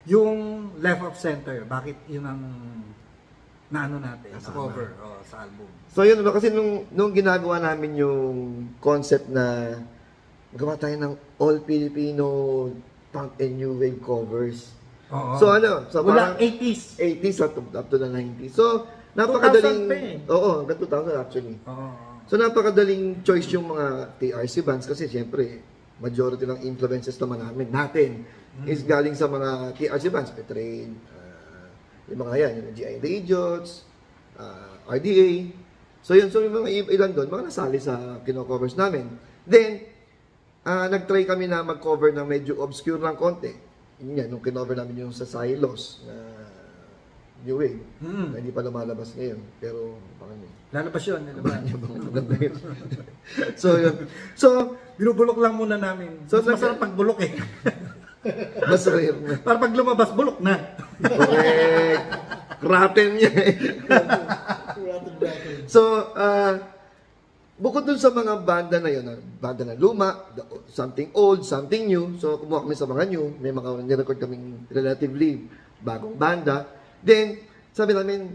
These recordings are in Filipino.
Yung left of center, bakit yun ang naano natin, sa cover sa album? So yun, kasi nung ginagawa namin yung concept na magawa tayo ng all Filipino punk and new wave covers. So so parang 80s. 80s up to the 90s. So napakadaling, hanggang 2000 actually. So napakadaling choice yung mga TRC bands kasi siyempre majority ng influences natin is galing sa mga TRC bands, Petrain, yung mga yan, yung GI Idiots, RDA. So yun, so yung mga ilan doon, mga nasali sa kinocovers namin. Then, nag-try kami na mag-cover ng medyo obscure ng konti. Yun yan, nung kinover namin yung sa Silos, na New Wave, na hindi pa lumalabas ngayon. Pero, parang lalabas yun. So, yun. So, binubulok lang muna namin. So, masarap pagbulok eh. Mas rare na. Para pag lumabas, bulok na. Correct. Kraten niya eh. So, bukod dun sa mga banda na yun, banda na luma, something old, something new. So, kumuha kami sa mga new. May mga nirecord kaming relatively bagong banda. Then, sabi namin,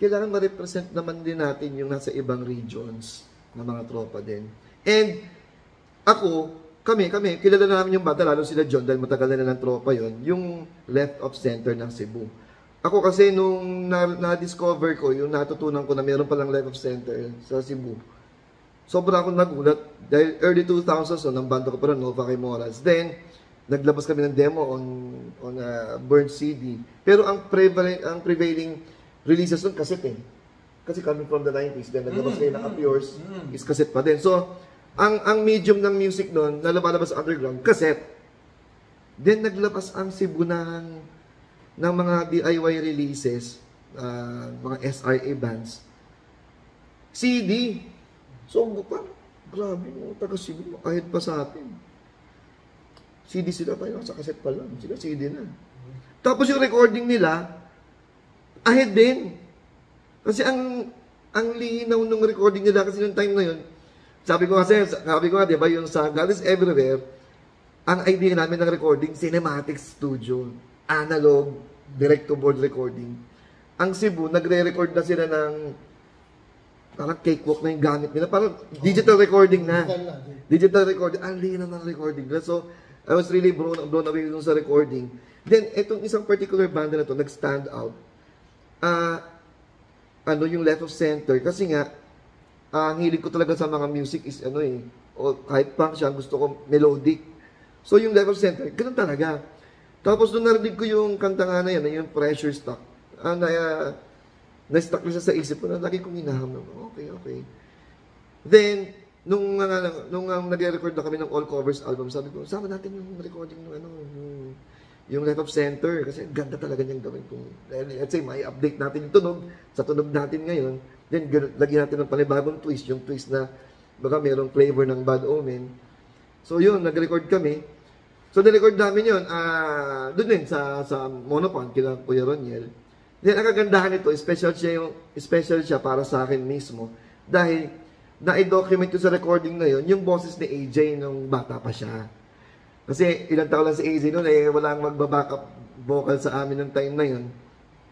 kailangan ma-represent naman din natin yung nasa ibang regions na mga tropa din. And, kami, kilala namin yung banda, lalo sila John, dahil matagal na ng tropa yon, yung left of center ng Cebu. Ako kasi nung na-discover ko, yung natutunan ko na meron palang left of center sa Cebu, sobra akong nagulat, dahil early 2000s, so, ng banda ko pa rin, Nova kay Moraz. Then, naglabas kami ng demo on a burned CD. Pero ang prevailing releases nun, cassette eh. Kasi coming from the 90s, then naglabas kayo ng Up Yours, is cassette pa din. So, ang medium ng music noon, na lumalabas sa underground, cassette. Then naglabas ang Cebu ng mga DIY releases, mga SRA bands. CD. So, grabe mo, taga Cebu, ahead pa sa atin. CD sila tayo, sa cassette pa lang. Sila CD na. Tapos yung recording nila, ahead din. Kasi ang linaw nung recording nila kasi nung time na yun, sabi ko nga, di ba, yung sa God is Everywhere, ang idea namin ng recording, cinematic studio, analog, direct-to-board recording. Ang Cebu, nagre-record na sila ng parang cakewalk na yung gamit nila. Parang digital recording na. Digital recording. Ang linaw ng recording. So, I was really blown away dun sa recording. Then, itong isang particular banda na to, nag-stand out. Yung left of center. Kasi nga, ang hilig ko talaga sa mga music is o kahit punk siya, gusto ko melodic. So yung left of center, ganun talaga. Tapos nung narinig ko yung kanta nga na yan, yung Pressure Stuck, na-stuck na siya sa isip ko, na lagi kong hinahamon. Okay. Then, nung nag-record na kami ng All Covers album, sabi ko, sama natin yung recording ng yung left of center, kasi ganda talaga niyang gawin kung, let's say, may update natin yung tunog, sa tunog natin ngayon, then lagyan natin ng panibagong twist, yung twist na baka mayroong flavor ng Bad Omen. So yun, nag-record kami. So na-record namin yun, doon din sa Monopon, kila Kuya Roniel. Then ang kagandahan nito, special siya para sa akin mismo, dahil na-document ko sa recording na yun, yung boses ni AJ nung bata pa siya. Kasi ilang taon lang si AJ noon, walang magba-backup vocal sa amin ng time na yun.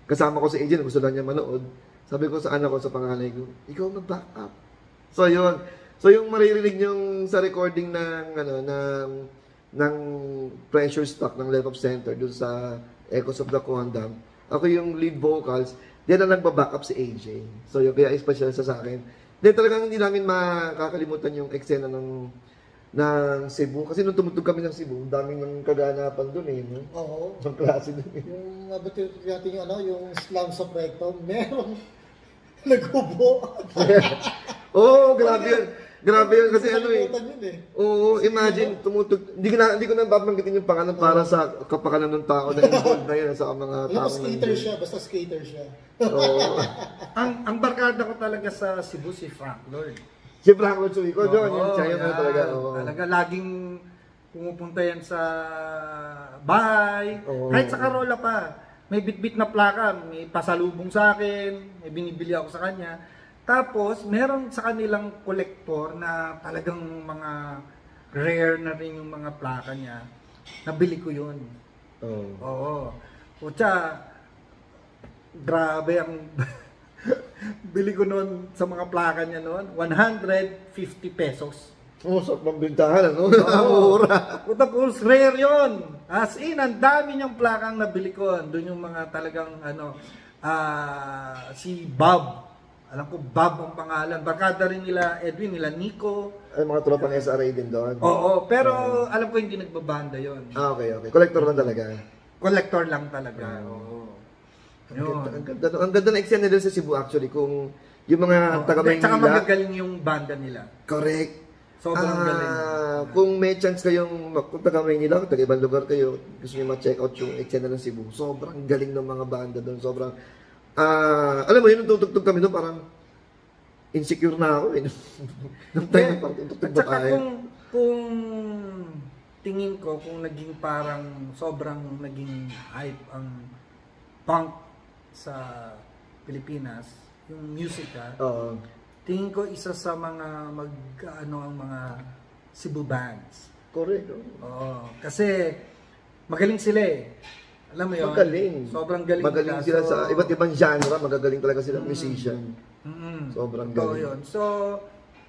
Kasama ko si AJ, gusto lang niya manood. Sabi ko sa anak ko, sa panganay ko, ikaw mag-back up. So, yun. So, yung maririnig yung sa recording ng Pressure Stuck ng Left of Center dun sa Echoes of the Condom, ako yung lead vocals, then ang nagba-back up si AJ. So, yung kaya special sa akin. Then talagang hindi namin makakalimutan yung eksena ng Cebu. Kasi nung tumutog kami ng Cebu, daming ng kaganapan dun eh. No? Oo. Ang klase dun eh. Yung natin yung slam sa proyekto, meron naghubo. Grabe yun. Grabe yun kasi Oo, imagine, tumutog. Hindi ko na babanggitin yung pangalan para sa kapakanan ng tao na involved na yun sa mga tao. Basta skater siya. Ang barkada ko talaga sa Cebu si Frank Lord. Si Frank Lord Suico, yung siya na talaga. Talaga, laging pumupunta yan sa bahay. Kahit sa Carola pa. May bit-bit na plaka, may pasalubong sa akin, may binibili ako sa kanya. Tapos, meron sa kanilang kolektor na talagang mga rare na rin yung mga plaka niya. Nabili ko yun. Oo. Oo. Kutsa, grabe ang bili ko noon sa mga plaka niya noon, 150 pesos. Sobrang bintahan, ano? Oo. Mura. Tapos rare yun. As in, ang dami niyang plakang nabili ko. Doon yung mga talagang, si Bob. Alam ko, Bob ang pangalan. Barkada rin nila Edwin, nila Nico. Ay, mga tropa ng SRA din doon. Oo, pero alam ko hindi nagbabanda yon. Okay. Collector lang talaga. Collector lang talaga. Oo. Yun. Ang ganda na eksena nila sa Cebu actually. Kung yung mga taga Tsaka Maynila. magagaling yung banda nila. Correct. Sobrang galing. Kung may chance kayong kung taga Maynila, kung taga ibang lugar kayo, gusto nyo ma-check out yung eksena ng Cebu. Sobrang galing ng mga banda doon. Sobrang, alam mo yun, nung tutugtog kami doon, parang insecure na ako eh. Nung time na parang tutugtog At ba saka tayo? kung tingin ko, kung naging parang sobrang naging hype ang punk sa Pilipinas, yung music Oo. tingin ko isa sa mga ang mga Cebu bands. Correct. Oo, kasi magaling sila eh. Alam mo yun? Magaling. Sobrang galing Magaling nila. sila sa iba't ibang genre, magagaling talaga sila musician. Sobrang Totoo galing. yun. So,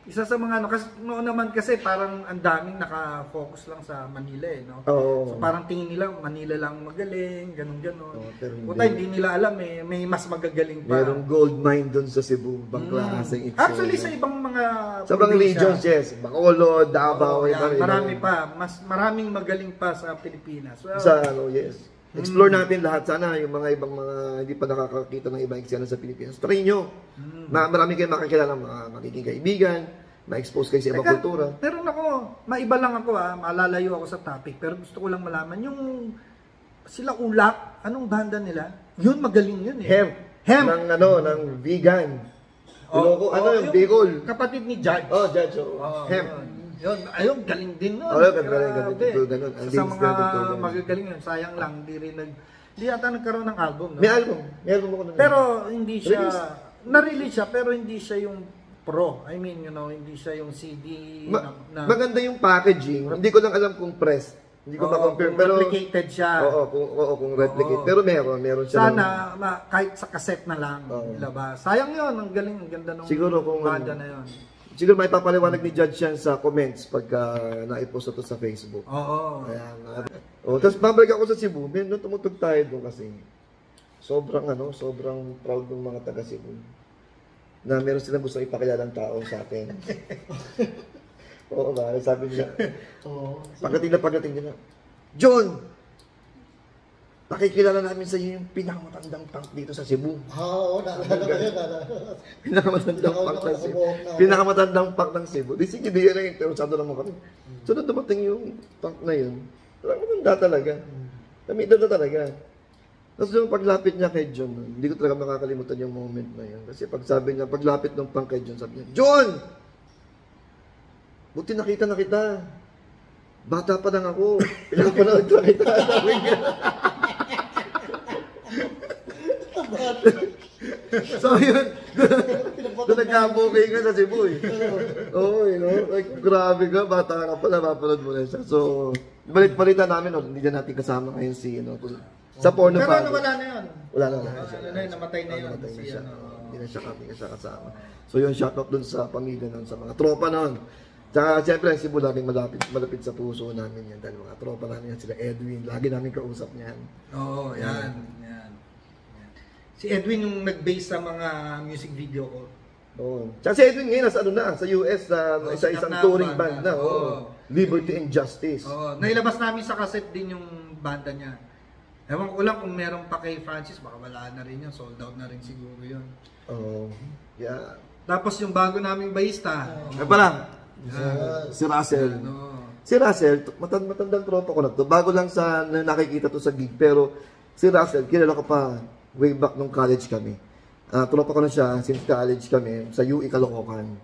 isa sa mga kasi noon naman kasi parang ang daming naka-focus lang sa Manila eh, no? Oo. So parang tingin nila Manila lang magaling, ganun-ganon. Oo, pero hindi. Puta, hindi nila alam eh, may mas magagaling pa. Merong gold mine doon sa Cebu, bang klaseng eksena. Actually sa ibang mga sa ibang probinsya, regions, yes. Bacolod, Davao, oo, iba- yan, marami iba- pa, maraming magaling pa sa Pilipinas. Well, Sa yes. Explore natin lahat sana yung mga ibang mga hindi pa nakakakita ng ibang eksena sa Pilipinas. Try nyo. Marami kayong makikilala mga magiging kaibigan, ma-expose kayo sa ibang Teka, kultura. pero nako, maiba lang ako malalayo ako sa topic, pero gusto ko lang malaman yung sila Ulak, anong banda nila? Yun magaling yun eh. Hemp. Ng vegan. Yung Bicol. Kapatid ni Judge. Oh, Judge. Oo, Hemp. Yun, ayun, galing din nun. Oo, galing, Grabe. ganun. Ang Sa lyrics mga natin to, ganun. magagaling yun, sayang lang, di yata nagkaroon ng album. No? May album. May album ako nun. Pero hindi siya, Release. na-release siya, pero hindi siya yung pro. I mean, hindi siya yung CD na Maganda yung packaging. Hindi ko lang alam kung press. Hindi ko ma-compare. kung Pero replicated siya. kung replicate. Oo. Pero meron siya. Sana, kahit sa cassette na lang, Oo. ilabas. Sayang yun, ang galing, ang ganda ng Siguro kung banda na yun. Siguro may papaliwanag ni Judge yan sa comments pagka na-post ito sa Facebook. Oo. Ayan. Tapos babalik ako sa Cebu. Nung tumutog tayo doon kasi sobrang proud ng mga taga Cebu na meron silang gusto ipakilala ng tao sa atin. Oo ba? Sabi niya. Pagdating nila, John! Pakikilala namin sa iyo yung pinakamatandang punk dito sa Cebu. Oo, naalala ko yun. Pinakamatandang punk ng Cebu. Pinakamatandang punk ng Cebu. Di sige, di yan ang interesado naman kami. So, nung dumating yung punk na yun, talagang maganda talaga. Namita na talaga. Tapos yung paglapit niya kay John, hindi ko talaga makakalimutan yung moment na yun. Kasi paglapit ng punk kay John, sabi niya, John! Buti nakita na kita. Bata pa lang ako. Pinapanood na kita. Sabi niya. So yun, doon nagka-booking ka sa Cebu eh. Oo, like, grabe ka, bata ka pala, mapanood mo na siya. So, balitan namin, hindi na natin kasama ngayon si, sa porno Pero pa. wala na yun. Wala na. Namatay na yun. Namatay na Si, siya. Hindi na siya kasama. So yun, shout out dun sa pamilya nun, sa mga tropa nun. Tsaka siyempre, ang Cebu laging malapit sa puso namin yan. Dahil mga tropa namin yan, sila Edwin, lagi namin kausap niyan. Oo, yan. Si Edwin yung nag-base sa mga music video ko. Oo. Tsaka si Edwin ngayon, sa US, sa isang sikat na touring banda. band na. Oo. Oo. Liberty and Justice. Oo, nailabas namin sa cassette din yung banda niya. Ewan ko lang kung meron pa kay Francis, baka wala na rin yun, sold out na rin siguro yun. Oo. Yeah. Tapos yung bago naming bahista, Ay pala, si Russell. Si Russell, matandang tropa ko na to. Bago lang sa nakikita to sa gig. Pero si Russell, kilala ko pa way back nung college kami. Tropa ko na siya since college kami sa UE Caloocan.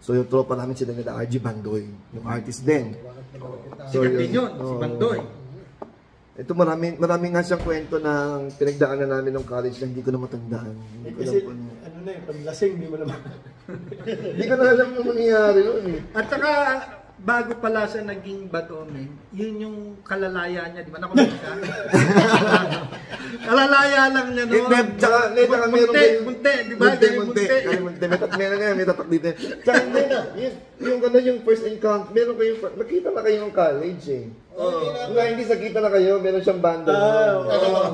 So yung tropa namin sila nila RG Bandoy, yung artist din. sikat din yun, si Bandoy. Ito marami nga siyang kwento ng pinagdaanan namin nung college na hindi ko na matandaan. Hindi ko Kasi, alam kung paglasing, di mo naman. Hindi ko na alam yung mangyayari noon eh. At saka, bago pala siya naging Batomen, yun yung kalalaya niya, di ba? Nakulong siya. Kalalaya lang niya noon. Hindi, tsaka meron kayo. Munti, di ba? Munti. May tatak dito. Tsaka hindi na, yung gano'n yung first encounter, meron kayo, nakita na kayo ng college eh. Hindi nakita na kayo, meron siyang banda.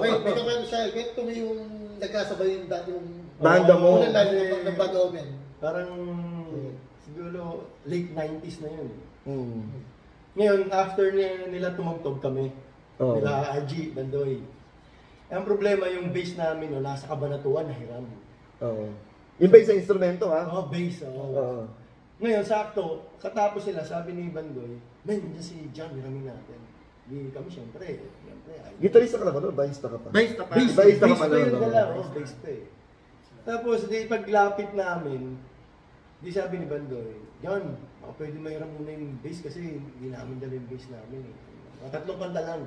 May naman siya, ito yung nagkasabay yung dati yung banda mo. Unang lalo ng Batomen. Parang siguro late 90s na yun. Mm. Ngayon, after nila tumugtog kami, Oh. nila RG, Bandoy. Ang problema, yung bass namin, nasa Cabanatuan, nahiram. Oo. Yung ba sa instrumento ha? Bass, Oo. Ngayon, sakto, katapos sila, sabi ni Bandoy, men, nandiyan si John, hiramin natin. Di kami, syempre. Gitarista ka na ba doon? Bassista ka pa? Bassista pa. Bassista ka pa Bass doon. pa yun, bass pa eh. Tapos, di paglapit namin, di sabi ni Bandoy, John, baka pwede mahiram muna yung bass kasi hindi namin dala yung bass namin eh. Mga 3 kanta lang.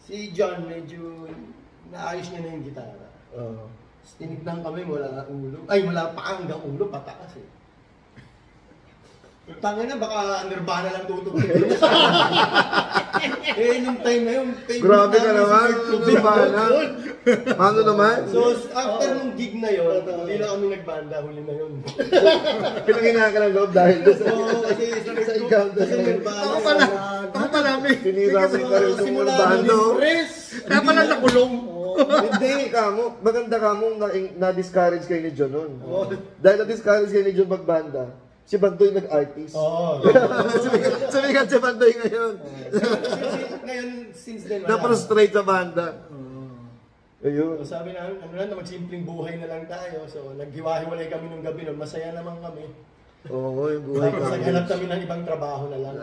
Si John, medyo naayos niya na yung gitara. Oo. Tapos tinignan kami, wala ulo. Ay, wala pa hanggang ulo, pataas eh. Tangin na, baka Nirvana lang tutugtugin. Yung time na yun, Grabe ka naman, Nirvana. Ano naman? So, after nung gig na yun, hindi na kami nagbanda, huli na yun. Pinanghinga ka ng loob dahil doon sa... Kasi sa ikaw. Kasi Nirvana. Ako pala, may. Sinira mo ka rin ng bando. Kaya pala nakulong. Hindi, kamo. Maganda kamo na-discourage kayo ni John nun. Dahil na-discourage kayo ni John magbanda. Si Bandoy nag-artist. Oo. Sumikat si Bandoy ngayon. Ngayon, since then, Na-frustrate sa banda. Ayun. So, sabi namin, magsimpleng buhay na lang tayo. So, naghiwa-hiwalay kami nung gabi nun. Masaya naman kami. Oo, yung buhay Tapos, ka. naghanap kami ng ibang trabaho na lang.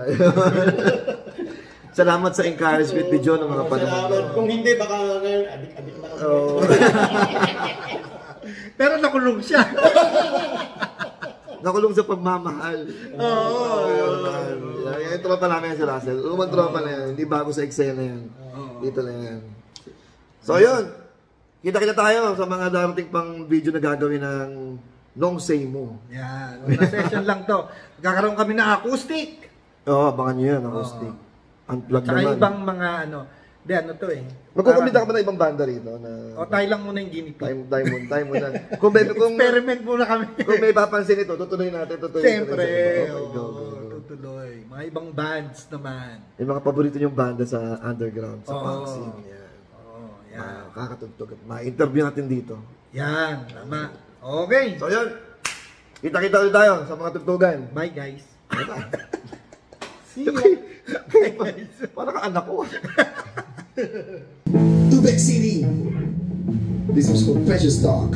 Salamat sa encouragement ni John ng mga panahon. Salamat. Kung hindi, baka ngayon, adik-adik na kami. Oo. Pero nakulong siya. Nakulong sa pagmamahal. Oo. Yung tropa namin yan si Russell. Lumang tropa na yan. Hindi bago sa eksena yan. Dito na yan. So yun. Kita-kita tayo sa mga darating pang video na gagawin ng Nong Say Mo. Yan. Una session lang to. Magkakaroon kami ng acoustic. Oo, abangan nyo yan. Acoustic. Unplug Tsaka naman. ibang mga ano. Di ano to eh. Magkukumita ka ba ng ibang banda rito? O tayo lang muna yung guinea pig. Time muna. Kung Experiment muna kami. may papansin ito, tutuloy natin. Siyempre. Go. Tutuloy. Mga ibang bands naman. Yung mga paborito yung banda sa underground, sa punk scene. Yan. Yan. Kakatugtog. Ma-interview natin dito. Yan. Tama. Okay. So yun. Kita-kita ulit tayo sa mga tugtugan. Bye guys. See ya. Bye guys. Parang ka anak ko. Ubek City. This was called Precious Talk.